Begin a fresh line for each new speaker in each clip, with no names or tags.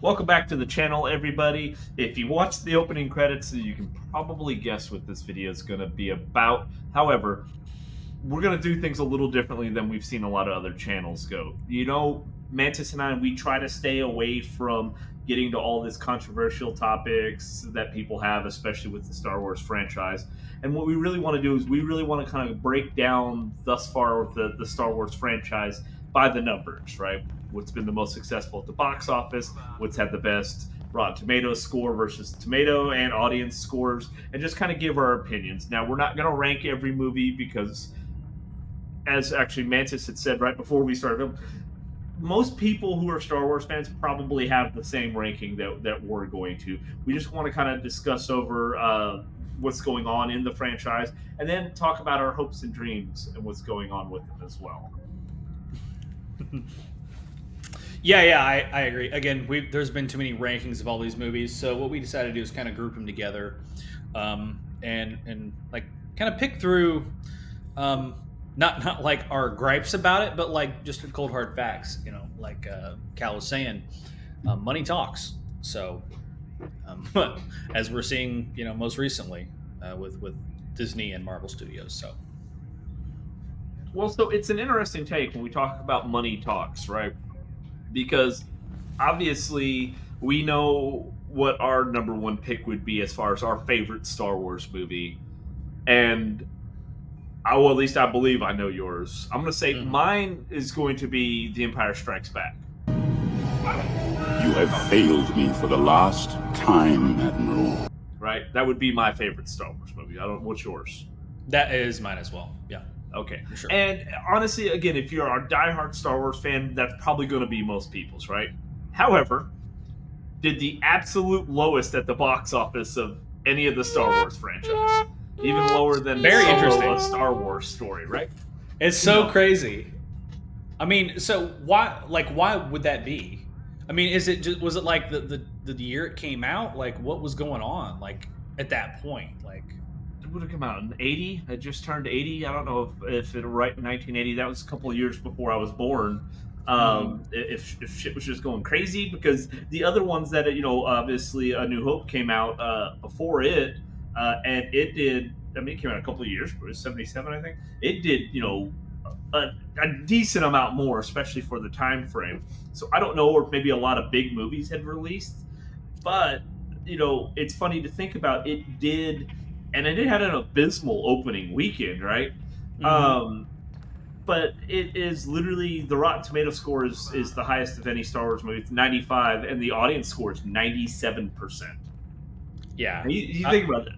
Welcome back to the channel, everybody. If you watched the opening credits, you can probably guess what this video is going to be about. However, we're going to do things a little differently than we've seen a lot of other channels go. You know, Mantis and I, we try to stay away from getting to all these controversial topics that people have, especially with the Star Wars franchise. And what we really want to do is we really want to kind of break down thus far with the Star Wars franchise by the numbers, right? What's been the most successful at the box office, what's had the best Rotten Tomatoes score versus tomato and audience scores, and just kind of give our opinions. Now, we're not going to rank every movie because, as actually Mantis had said right before we started, most people who are Star Wars fans probably have the same ranking that we're going to. We just want to kind of discuss over what's going on in the franchise, and then talk about our hopes and dreams and what's going on with it as well.
Yeah, I agree. Again, there's been too many rankings of all these movies, so what we decided to do is kind of group them together, and like kind of pick through, not like our gripes about it, but like just cold hard facts. You know, like Cal was saying, money talks. So, as we're seeing, you know, most recently with Disney and Marvel Studios. So,
well, so it's an interesting take when we talk about money talks, right? Because obviously we know what our number one pick would be as far as our favorite Star Wars movie, and well, at least I believe I know yours. I'm going to say mine is going to be The Empire Strikes Back.
You have failed me for the last time, Admiral.
Right? That would be my favorite Star Wars movie. What's yours?
That is mine as well. Yeah.
Okay.
For sure.
And honestly, again, if you're a diehard Star Wars fan, that's probably going to be most people's, right? However, did the absolute lowest at the box office of any of the Star Wars franchise. Even lower than
Very interesting.
A Star Wars story, right?
It's so crazy. I mean, so why would that be? I mean, was it like the year it came out? Like, what was going on? Like at that point, like.
Would have come out in 80. I just turned 80. I don't know if it right in 1980. That was a couple of years before I was born. If shit was just going crazy, because the other ones that, you know, obviously A New Hope came out before it, and it did. I mean, it came out a couple of years, but it was 77, I think. It did, you know, a decent amount more, especially for the time frame. So I don't know if maybe a lot of big movies had released, but you know, it's funny to think about. It did. And it had an abysmal opening weekend, right? But it is literally, the Rotten Tomato score is the highest of any Star Wars movie. It's 95, and the audience score is 97%.
Yeah.
You think about that.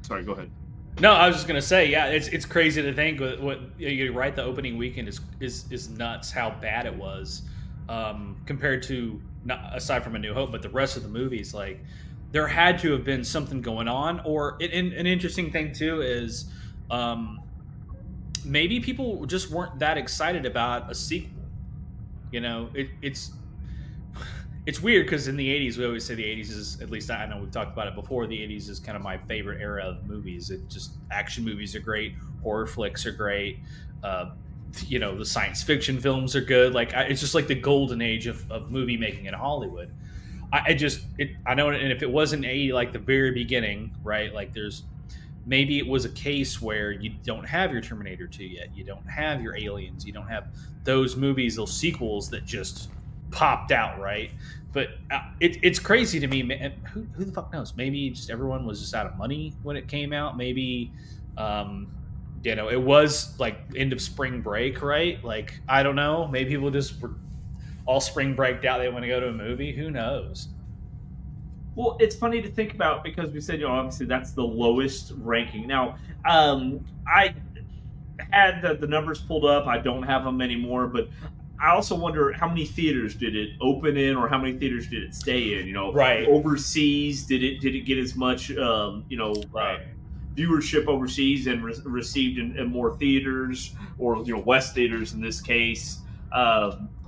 Sorry, go ahead.
No, I was just gonna say, yeah, it's crazy to think what you're right. The opening weekend is nuts. How bad it was compared to, not aside from A New Hope, but the rest of the movies, like. There had to have been something going on, or an interesting thing too is maybe people just weren't that excited about a sequel. You know, it's weird because in the 80s, we always say the 80s is, at least I know we've talked about it before, the 80s is kind of my favorite era of movies. It just, action movies are great, horror flicks are great, you know, the science fiction films are good. Like, it's just like the golden age of movie making in Hollywood. I know, and if it wasn't like the very beginning, right? Like there's maybe it was a case where you don't have your Terminator 2 yet, you don't have your Aliens, you don't have those movies, those sequels that just popped out, right? But it's crazy to me, man. Who the fuck knows? Maybe just everyone was just out of money when it came out. Maybe, it was like end of spring break, right? Like, I don't know. Maybe people just were all spring breaked out. They want to go to a movie. Who knows?
Well, it's funny to think about because we said, obviously that's the lowest ranking. Now, I had the numbers pulled up. I don't have them anymore, but I also wonder how many theaters did it open in, or how many theaters did it stay in?
Right.
Overseas, did it get as much,
Right.
viewership overseas and received in more theaters, or West theaters in this case?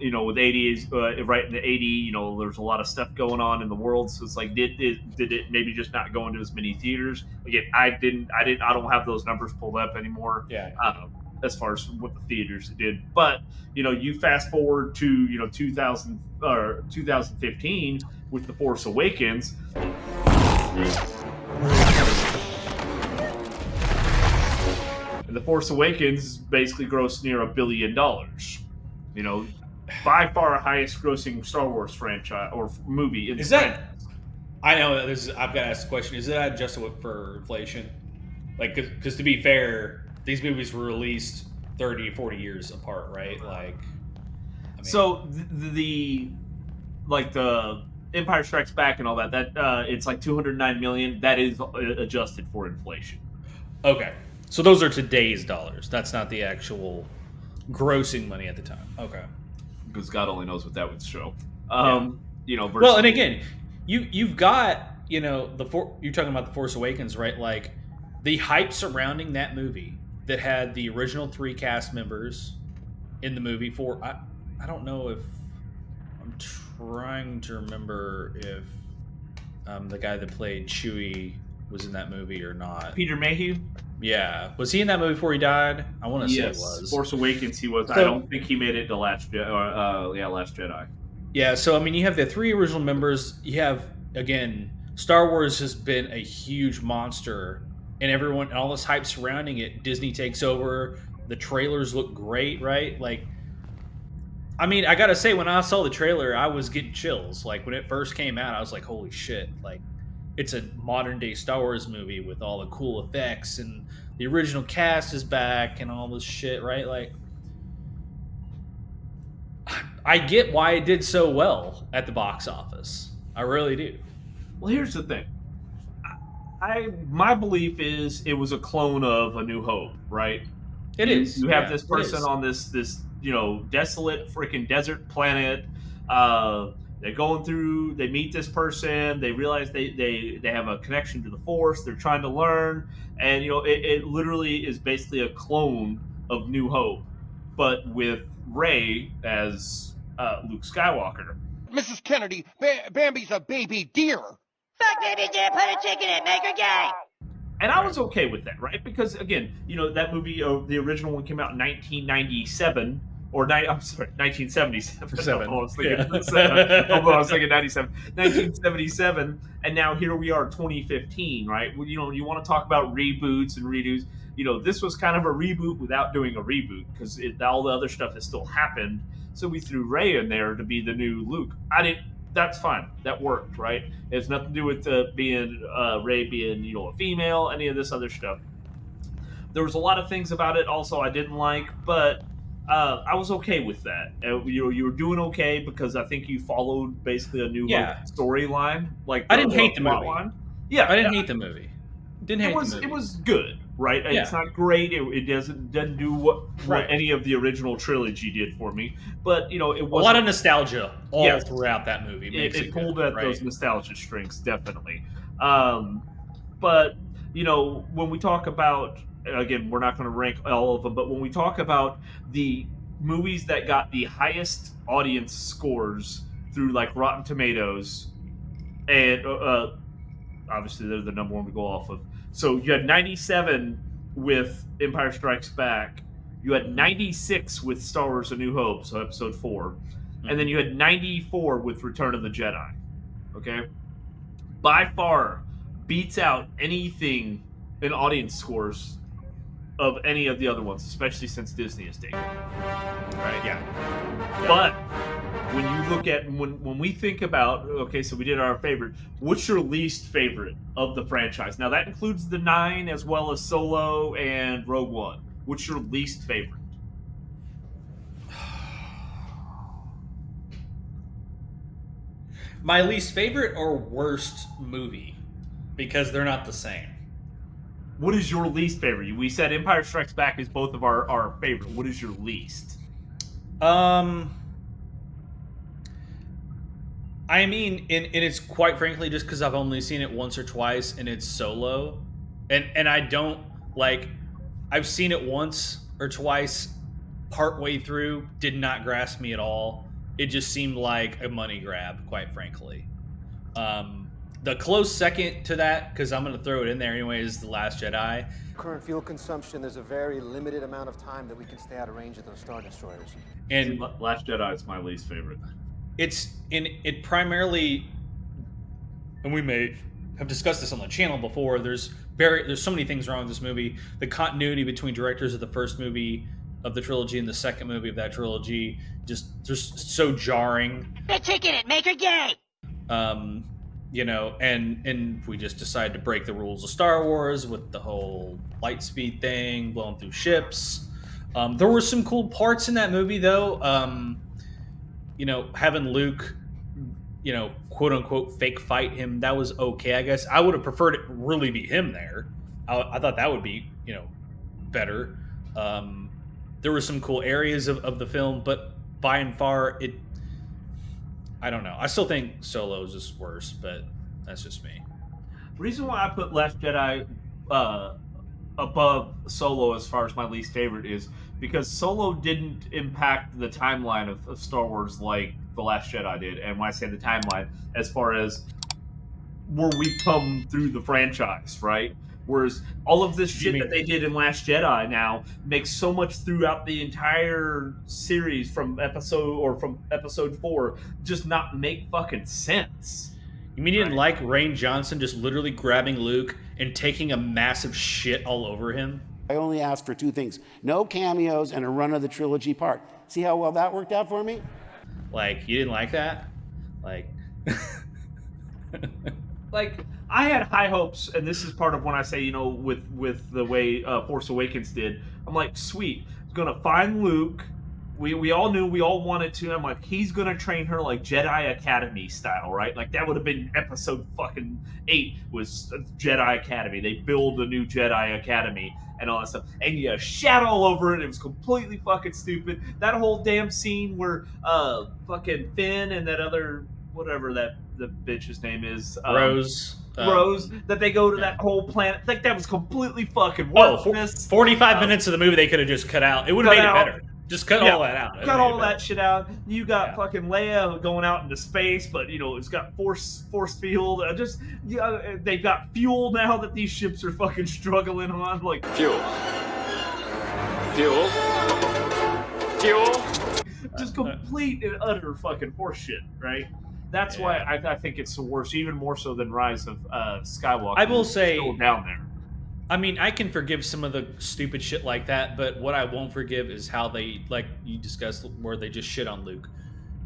With 80s, right in the 80, there's a lot of stuff going on in the world. So it's like, did it maybe just not go into as many theaters? Again, I don't have those numbers pulled up anymore.
Yeah.
As far as what the theaters did, but you fast forward to 2000 or 2015 with The Force Awakens. And The Force Awakens basically grossed near $1 billion. By far highest grossing Star Wars franchise or movie.
Is that? I know this. I've got to ask the question: is that adjusted for inflation? Like, because to be fair, these movies were released 30, 40 years apart, right? Like,
so the Empire Strikes Back and all that it's like 209 million. That is adjusted for inflation.
Okay, so those are today's dollars. That's not the actual grossing money at the time. Okay,
because God only knows what that would show.
Well, and again, you've got you're talking about The Force Awakens, right? Like, the hype surrounding that movie that had the original 3 cast members in the movie. I don't know if I'm trying to remember if the guy that played Chewie was in that movie or not.
Peter Mayhew.
Yeah, was he in that movie before he died? I want to say it was.
Force Awakens. He was. So, I don't think he made it to Last Jedi.
Yeah, so you have the 3 original members. You have, again, Star Wars has been a huge monster, and everyone and all this hype surrounding it. Disney takes over. The trailers look great, right? Like, I gotta say, when I saw the trailer, I was getting chills. Like, when it first came out, I was like, "Holy shit!" Like, it's a modern day Star Wars movie with all the cool effects, and the original cast is back, and all this shit, right? Like, I get why it did so well at the box office. I really do.
Well, here's the thing. My belief is it was a clone of A New Hope, right?
It is.
You have this person on this desolate freaking desert planet. They're going through. They meet this person. They realize they have a connection to the Force. They're trying to learn, and it literally is basically a clone of New Hope, but with Rey as Luke Skywalker.
Mrs. Kennedy, Bambi's a baby deer.
Fuck baby deer, put a chicken in, make her gay.
And I was okay with that, right? Because again, that movie, the original one came out in 1997, I'm sorry, 1977. I was thinking, I was thinking 97, 1977, and now here we are, 2015, right? Well, you want to talk about reboots and redos. This was kind of a reboot without doing a reboot because all the other stuff has still happened. So we threw Rey in there to be the new Luke. That's fine. That worked, right? It has nothing to do with being Rey being a female, any of this other stuff. There was a lot of things about it also I didn't like, but I was okay with that. You were doing okay because I think you followed basically a new storyline. Like
I didn't hate the movie.
Line. Yeah,
I didn't hate the movie.
It was good, right?
Yeah.
It's not great. It doesn't do what any of the original trilogy did for me. But it was
a lot of nostalgia all throughout that movie.
It pulled at those nostalgia strings, definitely. But when we talk about, again, we're not going to rank all of them, but when we talk about the movies that got the highest audience scores through like Rotten Tomatoes, and obviously they're the number one to go off of. So you had 97 with Empire Strikes Back. You had 96 with Star Wars: A New Hope, so Episode 4. And then you had 94 with Return of the Jedi. Okay? By far beats out anything in audience scores of any of the other ones, especially since Disney has taken it. Right?
Yeah.
But when you look at when we think about, okay, so we did our favorite. What's your least favorite of the franchise? Now that includes the 9 as well as Solo and Rogue One. What's your least favorite?
My least favorite or worst movie, because they're not the same.
What is your least favorite? We said Empire Strikes Back is both of our favorite. What is your least?
I mean, and it's quite frankly just because I've only seen it once or twice, and it's Solo, and I don't like. I've seen it once or twice, partway through, did not grasp me at all. It just seemed like a money grab, quite frankly. The close second to that, because I'm going to throw it in there anyway, is The Last Jedi.
Current fuel consumption, there's a very limited amount of time that we can stay out of range of those Star Destroyers.
And
Last Jedi is my least favorite.
It primarily, and we may have discussed this on the channel before, there's so many things wrong with this movie. The continuity between directors of the first movie of the trilogy and the second movie of that trilogy just so jarring.
The chicken and make her gay.
You know, and we just decided to break the rules of Star Wars with the whole light speed thing, blowing through ships. There were some cool parts in that movie, though. You know, having Luke, you know, quote unquote, fake fight him, that was okay, I guess. I would have preferred it really be him there. I thought that would be, you know, better. There were some cool areas of the film, but by and far, I don't know. I still think Solo is just worse, but that's just me.
The reason why I put Last Jedi above Solo as far as my least favorite is because Solo didn't impact the timeline of Star Wars like The Last Jedi did. And when I say the timeline, as far as where we've come through the franchise, right? Whereas all of this shit that they did in Last Jedi now makes so much throughout the entire series from episode 4 just not make fucking sense.
You mean you didn't like Rain Johnson just literally grabbing Luke and taking a massive shit all over him?
I only asked for 2 things. No cameos and a run of the trilogy part. See how well that worked out for me?
Like, you didn't like that? Like...
Like, I had high hopes, and this is part of when I say, you know, with the way Force Awakens did. I'm like, sweet, he's gonna find Luke. We all knew, we all wanted to. I'm like, he's gonna train her like Jedi Academy style, right? Like that would have been episode fucking 8 was Jedi Academy. They build a new Jedi Academy and all that stuff, and you shat all over it. It was completely fucking stupid. That whole damn scene where fucking Finn and that other whatever the bitch's name is,
Rose,
that they go to that whole planet. Like that was completely fucking worthless.
45 minutes of the movie they could have just cut out. It would have made it better. Just cut all that out.
Cut all that shit out. You got fucking Leia going out into space, but you know it's got force field. They've got fuel now that these ships are fucking struggling on. Like
fuel.
Just complete and utter fucking horse shit, right? That's why I think it's the worst, even more so than Rise of Skywalker.
I will say,
still down there.
I mean, I can forgive some of the stupid shit like that, but what I won't forgive is how they, like you discussed, where they just shit on Luke.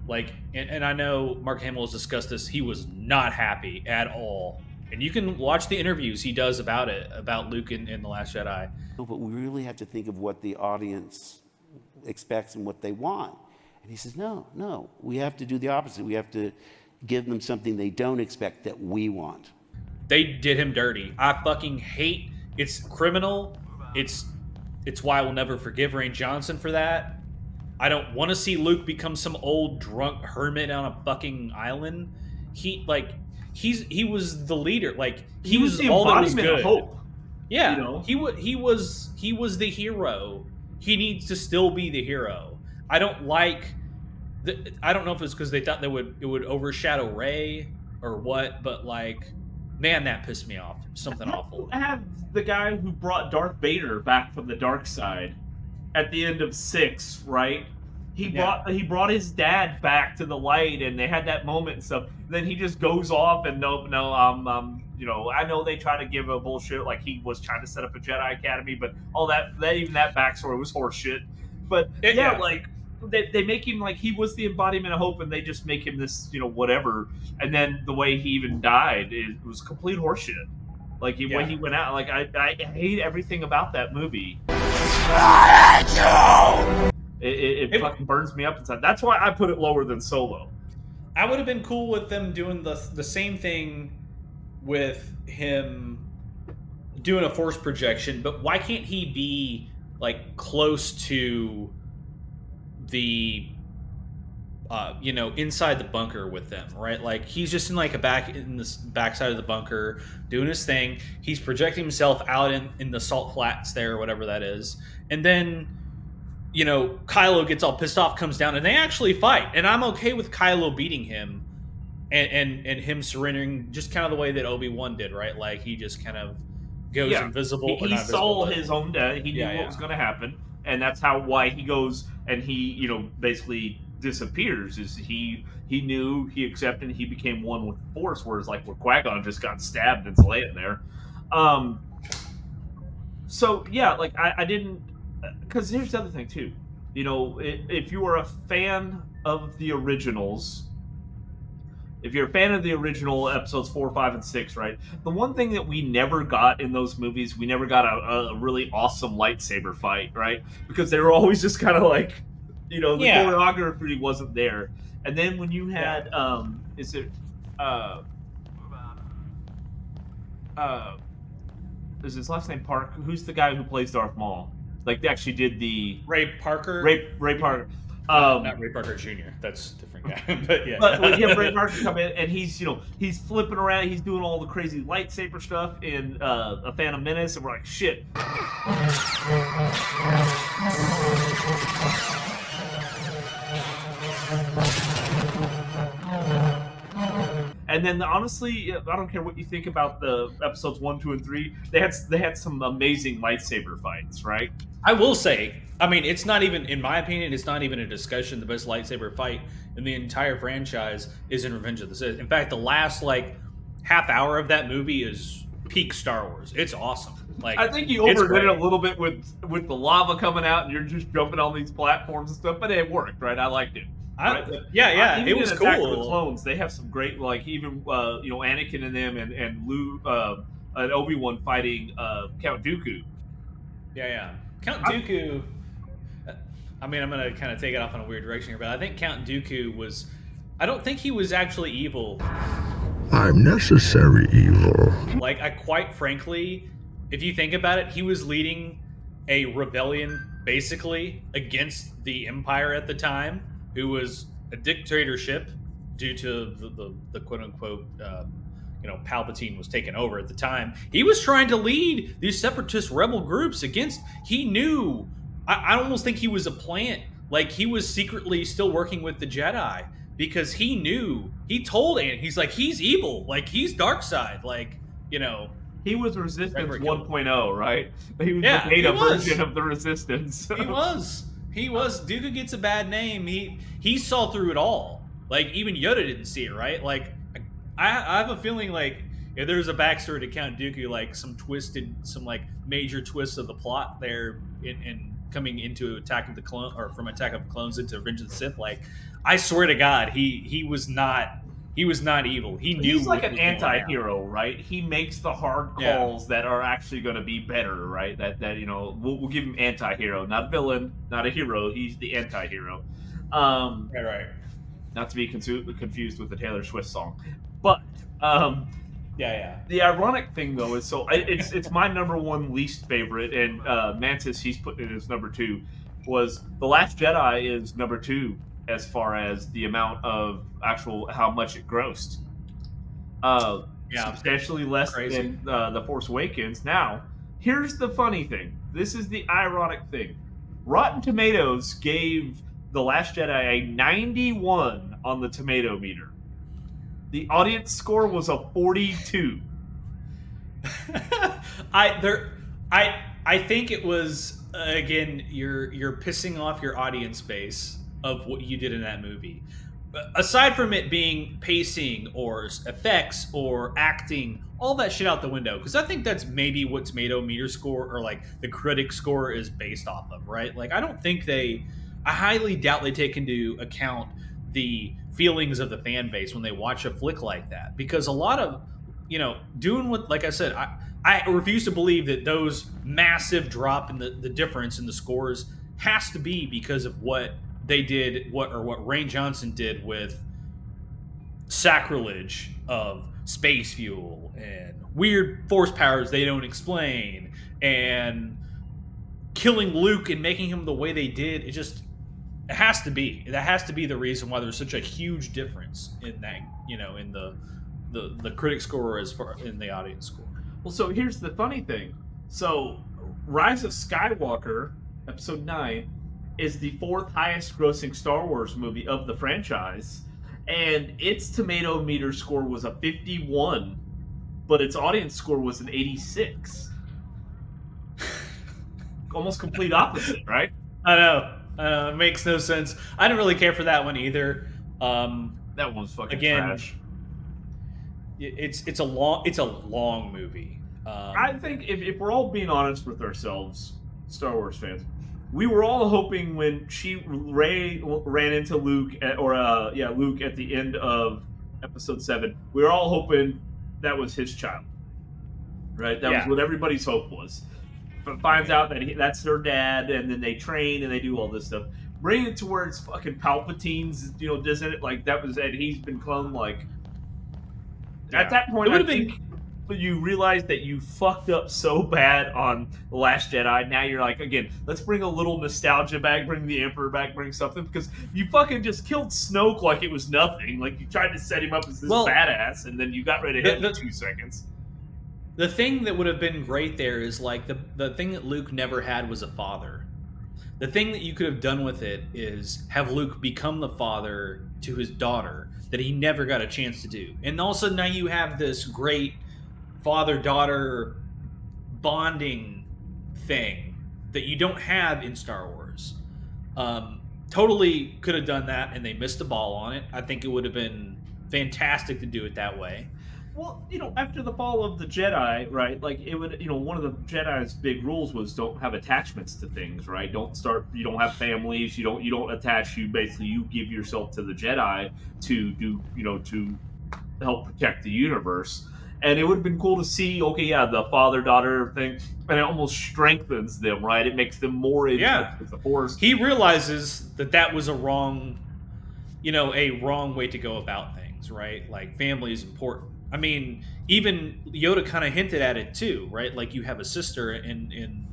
Like, and I know Mark Hamill has discussed this. He was not happy at all. And you can watch the interviews he does about it, about Luke in The Last Jedi.
No, but we really have to think of what the audience expects and what they want. And he says, no, we have to do the opposite. We have to give them something they don't expect that we want.
They did him dirty. I fucking hate. It's criminal. It's why I will never forgive Rain Johnson for that. I don't want to see Luke become some old drunk hermit on a fucking island. He was the leader. Like he was
the
all that was
embodiment
good.
of hope.
Yeah,
you know?
he was the hero. He needs to still be the hero. I don't like. I don't know if it's because they thought it would overshadow Rey or what, but like, man, that pissed me off. Something awful.
I have the guy who brought Darth Vader back from the dark side at the end of 6, right? He brought his dad back to the light, and they had that moment and stuff. Then he just goes off and nope, no, I know they try to give a bullshit like he was trying to set up a Jedi Academy, but all that even that backstory was horseshit. But like they make him like he was the embodiment of hope, and they just make him this whatever. And then the way he even died, it was complete horseshit. Like when he went out, like I hate everything about that movie. It fucking burns me up inside. That's why I put it lower than Solo.
I would have been cool with them doing the same thing with him doing a force projection, but why can't he be like close to the inside the bunker with them, right? Like he's just in like in the backside of the bunker doing his thing. He's projecting himself out in the salt flats there, or whatever that is, and then Kylo gets all pissed off, comes down, and they actually fight. And I'm okay with Kylo beating him and him surrendering, just kind of the way that Obi-Wan did, right? Like he just kind of goes invisible.
He saw his own death. He knew what was going to happen, and that's why he goes and he basically disappears. Is he knew, he accepted, he became one with the Force, whereas like where Qui-Gon just got stabbed and's laying there. So yeah, like I didn't, because here's the other thing too. If you are a fan of the originals, if you're a fan of the original episodes 4, 5, and 6, right? The one thing that we never got in those movies, we never got a really awesome lightsaber fight, right? Because they were always just kind of like, the choreography wasn't there. And then when you had, is his last name Park? Who's the guy who plays Darth Maul? Like they actually did the
Ray Parker.
Ray Parker.
Not Ray Parker Jr. That's a different guy. But yeah.
But we have Ray Parker come in, and he's he's flipping around, he's doing all the crazy lightsaber stuff in A Phantom Menace, and we're like, shit. And then honestly, I don't care what you think about the episodes 1, 2, and 3. They had some amazing lightsaber fights, right?
I will say, I mean, it's not even, in my opinion, it's not even a discussion. The best lightsaber fight in the entire franchise is in Revenge of the Sith. In fact, the last like half hour of that movie is peak Star Wars. It's awesome. Like
I think you overdid it a little bit with the lava coming out and you're just jumping on these platforms and stuff, but it worked, right? I liked it. Right?
It was
Attack
cool.
of the Clones, they have some great, like even Anakin and them and Luke and Obi-Wan fighting Count Dooku.
Yeah. Count Dooku. I mean, I'm gonna kind of take it off in a weird direction here, but I think Count Dooku was. I don't think he was actually evil.
I'm necessary evil.
Like, I quite frankly, if you think about it, he was leading a rebellion basically against the Empire at the time, who was a dictatorship due to the quote unquote, Palpatine was taken over at the time. He was trying to lead these separatist rebel groups against. He knew. I almost think he was a plant. Like he was secretly still working with the Jedi because he knew. He told Anakin, he's like, he's evil. Like he's dark side. Like
He was Resistance 1.0, right? He was the beta version of the Resistance.
He was. Dooku gets a bad name. He saw through it all. Like even Yoda didn't see it, right? Like I have a feeling like if there's a backstory to Count Dooku, like some like major twists of the plot there in coming into Attack of the Clones, or from Attack of the Clones into Revenge of the Sith. Like I swear to God, he was not evil. He knew
he's like an anti-hero, right? He makes the hard calls that are actually going to be better, right? That we'll give him anti-hero, not villain, not a hero. He's the anti-hero.
Right.
Not to be confused with the Taylor Swift song, but
yeah.
The ironic thing though is it's my number one least favorite, and Mantis, he's putting it as number 2. Was The Last Jedi is number 2 as far as the amount of how much it grossed. Substantially less than The Force Awakens. Now, here's the funny thing. This is the ironic thing. Rotten Tomatoes gave The Last Jedi a 91 on the tomato meter. The audience score was a 42.
I think it was again you're pissing off your audience base of what you did in that movie. aside from it being pacing or effects or acting, all that shit out the window. Because I think that's maybe what tomato meter score or like the critic score is based off of, right? Like, I don't think I highly doubt they take into account the feelings of the fan base when they watch a flick like that. Because a lot of, doing what, like I said, I refuse to believe that those massive drop in the difference in the scores has to be because of what they did, what Rain Johnson did with sacrilege of space fuel and weird force powers they don't explain and killing Luke and making him the way they did. It has to be. That has to be the reason why there's such a huge difference in that, in the critic score as far in the audience score.
Well, so here's the funny thing. So, Rise of Skywalker, Episode 9, is the 4th highest grossing Star Wars movie of the franchise, and its tomato meter score was a 51, but its audience score was an 86. Almost complete opposite, right?
I know. It makes no sense. I didn't really care for that one either.
That one's fucking trash.
It's a long movie.
I think if we're all being honest with ourselves, Star Wars fans, we were all hoping when Rey ran into Luke Luke at the end of Episode 7, we were all hoping that was his child, right? That was what everybody's hope was. But finds out that that's her dad, and then they train and they do all this stuff. Bring it to where it's fucking Palpatine's, doesn't it? Like that was, and he's been cloned. Like at that point, I think you realize that you fucked up so bad on The Last Jedi. Now you're like, again, let's bring a little nostalgia back, bring the Emperor back, bring something, because you fucking just killed Snoke like it was nothing. Like you tried to set him up as this badass, and then you got rid of him in 2 seconds.
The thing that would have been great there is like the thing that Luke never had was a father. The thing that you could have done with it is have Luke become the father to his daughter that he never got a chance to do. And all of a sudden now you have this great father-daughter bonding thing that you don't have in Star Wars. Totally could have done that, and they missed the ball on it. I think it would have been fantastic to do it that way.
Well, after the fall of the Jedi, right? Like it would, one of the Jedi's big rules was don't have attachments to things, right? You don't have families, you don't attach. You basically you give yourself to the Jedi to do, to help protect the universe. And it would have been cool to see, the father-daughter thing, and it almost strengthens them, right? It makes them more in touch with the Force.
He realizes that was a wrong way to go about things, right? Like family is important. I mean, even Yoda kind of hinted at it too, right? Like you have a sister in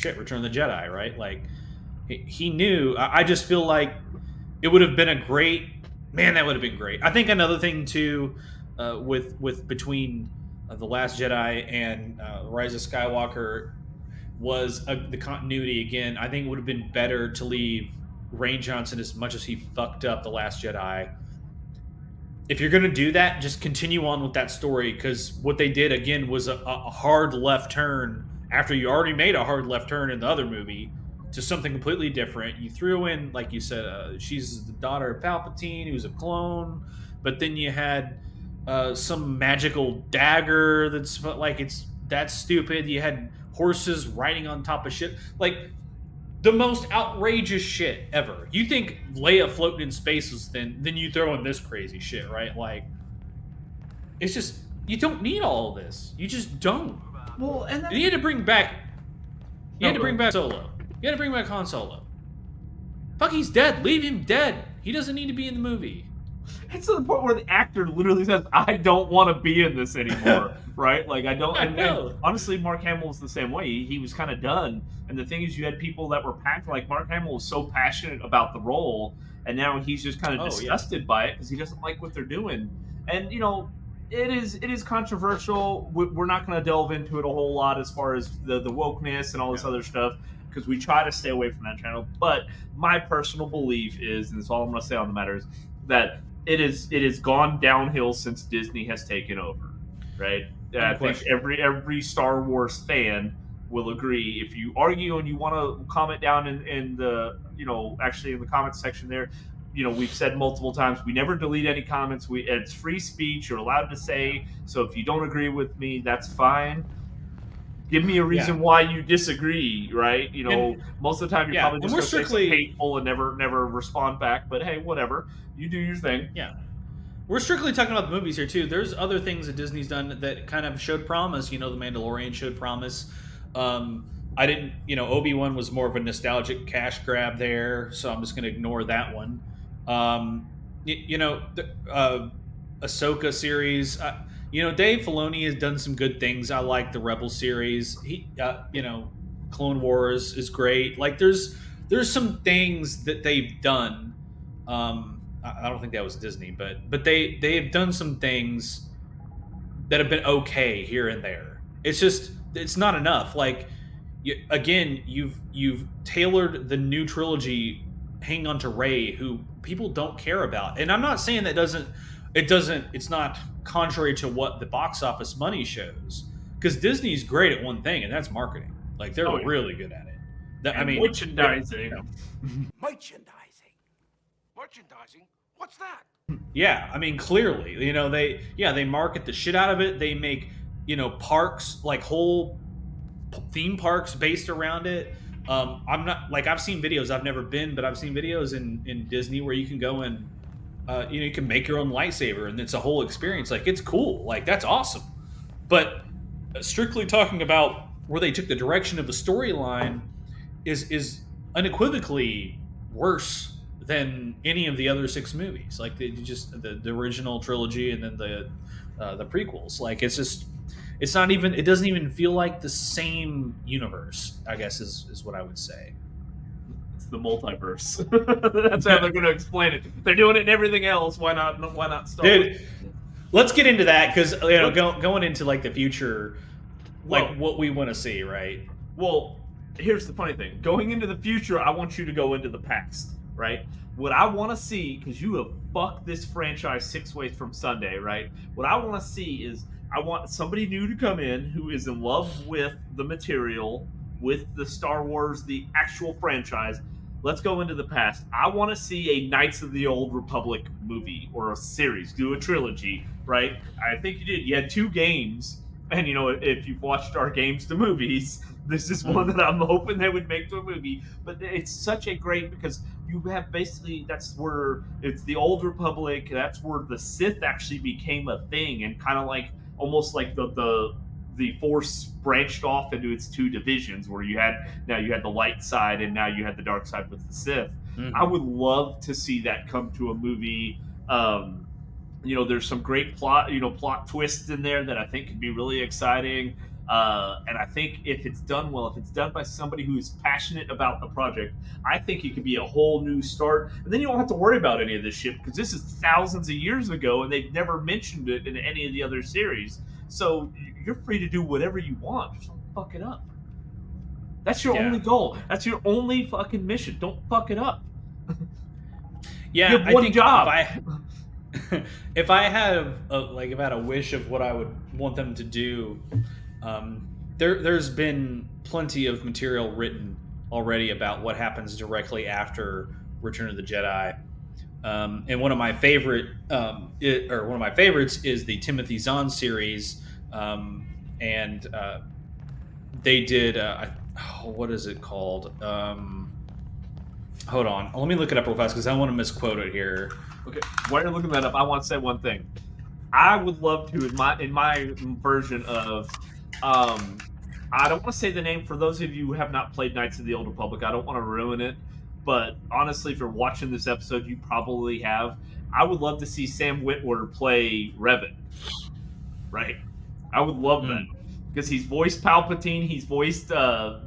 Return of the Jedi, right? Like he knew. I just feel like it would have been a great. Man, that would have been great. I think another thing too, with between The Last Jedi and Rise of Skywalker was the continuity again. I think it would have been better to leave Rain Johnson, as much as he fucked up The Last Jedi. If you're going to do that, just continue on with that story, because what they did again was a hard left turn after you already made a hard left turn in the other movie to something completely different. You threw in, like you said, she's the daughter of Palpatine, who's a clone, but then you had some magical dagger that's like that's stupid. You had horses riding on top of shit, like the most outrageous shit ever. You think Leia floating in space was then you throw in this crazy shit, right? Like it's just you don't need all of this. You just don't.
Well, and
you had to bring back. You had to bring back Solo. You had to bring back Han Solo. Fuck, he's dead. Leave him dead. He doesn't need to be in the movie.
It's to the point where the actor literally says, "I don't want to be in this anymore." Right? Like I don't. And honestly, Mark Hamill was the same way. He was kind of done. And the thing is, you had people that were passionate. Like Mark Hamill was so passionate about the role, and now he's just kind of disgusted by it because he doesn't like what they're doing. And it is controversial. We're not going to delve into it a whole lot as far as the wokeness and all this other stuff, because we try to stay away from that channel. But my personal belief is, and that's all I'm going to say on the matter, is that it is gone downhill since Disney has taken over, right? I think every Star Wars fan will agree. If you argue and you want to comment down in the, actually in the comments section there, we've said multiple times, we never delete any comments. It's free speech. You're allowed to say. So if you don't agree with me, that's fine. Give me a reason why you disagree, right? Most of the time you're probably just going to say something hateful and never respond back. But hey, whatever. You do your thing.
Yeah. We're strictly talking about the movies here, too. There's other things that Disney's done that kind of showed promise. The Mandalorian showed promise. I didn't, Obi-Wan was more of a nostalgic cash grab there, so I'm just going to ignore that one. The Ahsoka series, Dave Filoni has done some good things. I like the Rebel series. Clone Wars is great. Like, there's some things that they've done. I don't think that was Disney, but they have done some things that have been okay here and there. It's not enough. Like, you've tailored the new trilogy hanging on to Rey, who people don't care about. And I'm not saying that it's not contrary to what the box office money shows, because Disney's great at one thing, and that's marketing. Like, they're really good at it.
Merchandising.
Merchandising? What's that?
Yeah, clearly, they market the shit out of it. They make, parks, like whole theme parks based around it. I'm not, like, I've seen videos, I've never been, but I've seen videos in Disney where you can go and, you can make your own lightsaber, and it's a whole experience. Like, it's cool. Like, that's awesome. But strictly talking about where they took the direction of the storyline is unequivocally worse than any of the other 6 movies. Like, the original trilogy and then the prequels. Like, it's not even, it doesn't even feel like the same universe, I guess is what I would say.
It's the multiverse. That's how they're going to explain it. They're doing it in everything else. Why not Star Wars?
Dude, let's get into that, because going into like the future, like what we want to see, right?
Well, here's the funny thing. Going into the future, I want you to go into the past, right? What I want to see, because you have fucked this franchise 6 ways from Sunday, right? What I want to see is, I want somebody new to come in who is in love with the material, with the Star Wars, the actual franchise. Let's go into the past. I want to see a Knights of the Old Republic movie or a series, do a trilogy, right? I think you did. You had 2 games, and if you've watched our games to movies, this is one that I'm hoping they would make to a movie. But it's such a great, because you have basically, that's where it's the Old Republic. That's where the Sith actually became a thing, and kind of like almost like the Force branched off into its 2 divisions, where you had the light side and now you had the dark side with the Sith. Mm-hmm. I would love to see that come to a movie. There's some great plot twists in there that I think could be really exciting. And I think if it's done well, if it's done by somebody who is passionate about the project, I think it could be a whole new start. And then you don't have to worry about any of this shit, because this is thousands of years ago and they've never mentioned it in any of the other series. So you're free to do whatever you want. Just don't fuck it up. That's your only goal. That's your only fucking mission. Don't fuck it up.
Yeah,
you have one job.
If I had a wish of what I would want them to do, there's been plenty of material written already about what happens directly after Return of the Jedi. And one of my favorites is the Timothy Zahn series. And they did, what is it called? Hold on. Let me look it up real fast, because I don't want to misquote it here.
Okay, while you're looking that up, I want to say one thing. I would love to, in my version of, I don't want to say the name for those of you who have not played Knights of the Old Republic. I don't want to ruin it, but honestly, if you're watching this episode, you probably have. I would love to see Sam Witwer play Revan. Right? I would love that, because he's voiced Palpatine, he's voiced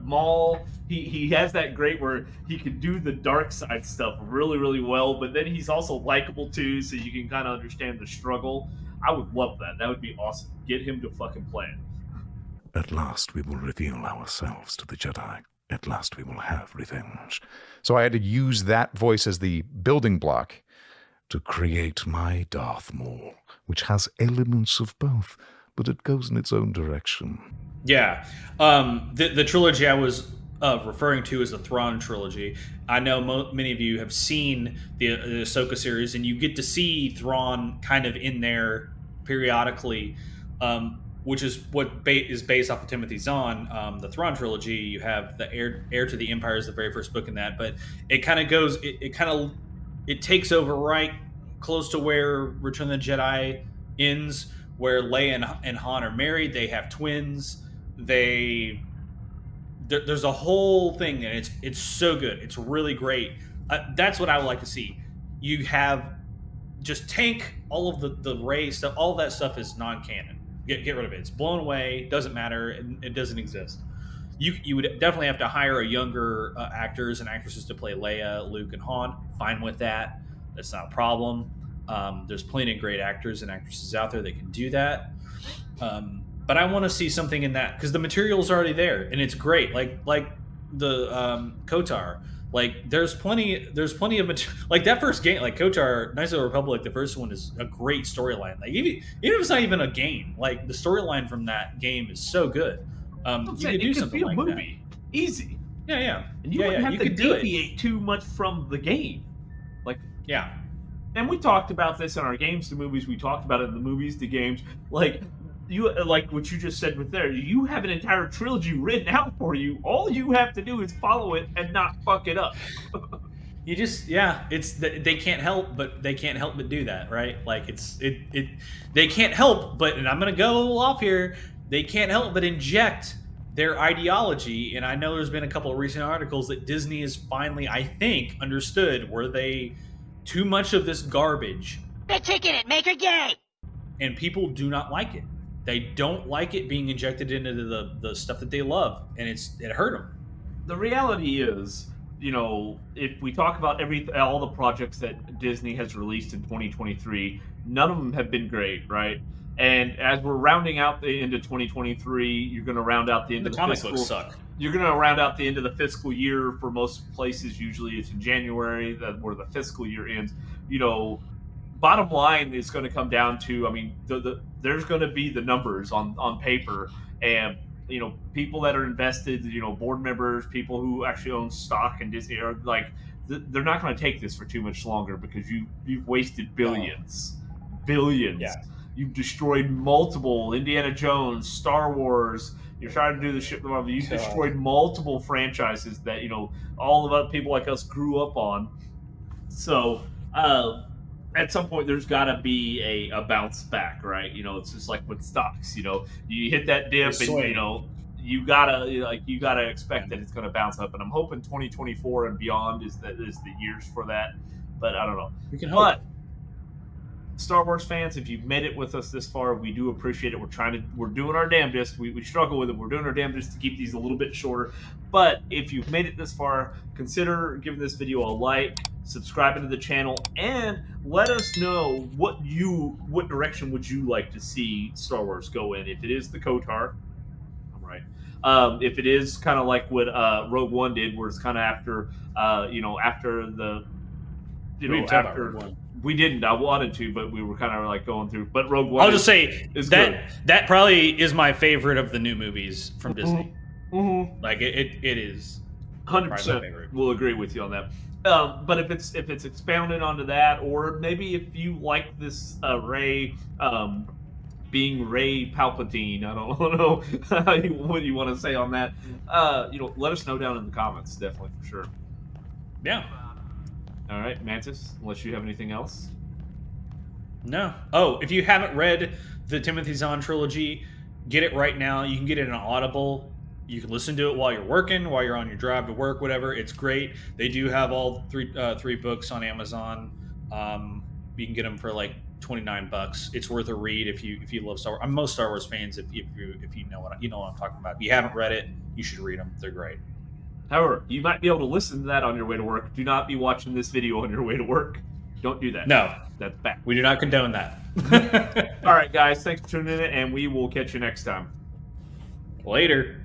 Maul. He has that great where he can do the dark side stuff really, really well, but then he's also likable too, so you can kind of understand the struggle. I would love that. That would be awesome. Get him to fucking play it.
At last we will reveal ourselves to the Jedi. At last we will have revenge. So I had to use that voice as the building block to create my Darth Maul, which has elements of both, but it goes in its own direction.
Yeah. The trilogy I was referring to is the Thrawn trilogy. I know many of you have seen the Ahsoka series, and you get to see Thrawn kind of in there periodically, which is what is based off of Timothy Zahn. The Thrawn trilogy, you have the Heir to the Empire is the very first book in that, but it kind of goes, it takes over right close to where Return of the Jedi ends, where Leia and Han are married. They have twins. There's a whole thing, and it's so good. It's really great. That's what I would like to see. You have just tank all of the Rey stuff. All of that stuff is non-canon. Get rid of it. It's blown away. Doesn't matter. It doesn't exist. You would definitely have to hire a younger actors and actresses to play Leia, Luke, and Han. Fine with that. That's not a problem. There's plenty of great actors and actresses out there that can do that. But I want to see something in that because the material's already there and it's great. Like the KOTOR. Like there's plenty of material. Like that first game, like KOTOR, Knights of the Republic. The first one is a great storyline. Like even if it's not even a game, like the storyline from that game is so good. You could do something like
movie.
that.
Easy.
Yeah.
And you wouldn't have to deviate too much from the game. Like
yeah.
And we talked about this in our games to movies. We talked about it in the movies to games. Like you, like what you just said with there. You have an entire trilogy written out for you. All you have to do is follow it and not fuck it up.
You just it's they can't help but do that, right? Like they can't help but, and I'm gonna go off here. They can't help but inject their ideology. And I know there's been a couple of recent articles that Disney has finally, I think, understood where they too much of this garbage.
They're taking it, make her gay.
And people do not like it. They don't like it being injected into the stuff that they love, and it hurt them.
The reality is, if we talk about all the projects that Disney has released in 2023, none of them have been great, right? And as we're rounding out the end of 2023, you're going to round out the end of the
comic
fiscal.
books suck.
You're going to round out the end of the fiscal year for most places. Usually, it's in January where the fiscal year ends. Bottom line is going to come down to, I mean, there's going to be the numbers on paper, and people that are invested, board members, people who actually own stock in Disney are like, they're not going to take this for too much longer because you've wasted billions.
Yeah.
You've destroyed multiple Indiana Jones, Star Wars. You're trying to do the shit. You've destroyed multiple franchises that all of us people like us grew up on. So. At some point, there's got to be a bounce back, right? It's just like with stocks. You hit that dip, and you gotta expect that it's going to bounce up. And I'm hoping 2024 and beyond is the years for that. But I don't know.
We can hope.
But Star Wars fans, if you've made it with us this far, we do appreciate it. We're doing our damnedest. We struggle with it. We're doing our damnedest to keep these a little bit shorter. But if you've made it this far, consider giving this video a like, subscribing to the channel, and let us know what direction would you like to see Star Wars go in. If it is the KOTOR, I'm right. If it is kind of like what Rogue One did, where it's kind of after we didn't. I wanted to, but we were kind of like going through. But Rogue One.
I'll just say that probably is my favorite of the new movies from Disney.
Mm-hmm.
Like it is
100%. We'll agree with you on that. But if it's expounded onto that, or maybe if you like this Rey being Rey Palpatine, I don't know what you want to say on that. Let us know down in the comments, definitely for sure.
Yeah.
All right, Mantis, unless you have anything else?
No. Oh, if you haven't read the Timothy Zahn trilogy, get it right now. You can get it on Audible. You can listen to it while you're working, while you're on your drive to work, whatever. It's great. They do have all three books on Amazon. You can get them for like $29. It's worth a read if you love Star Wars. Most Star Wars fans, if you know what I'm talking about. If you haven't read it, you should read them. They're great.
However, you might be able to listen to that on your way to work. Do not be watching this video on your way to work. Don't do that.
No.
That's bad.
We do not condone that.
All right, guys. Thanks for tuning in, and we will catch you next time.
Later.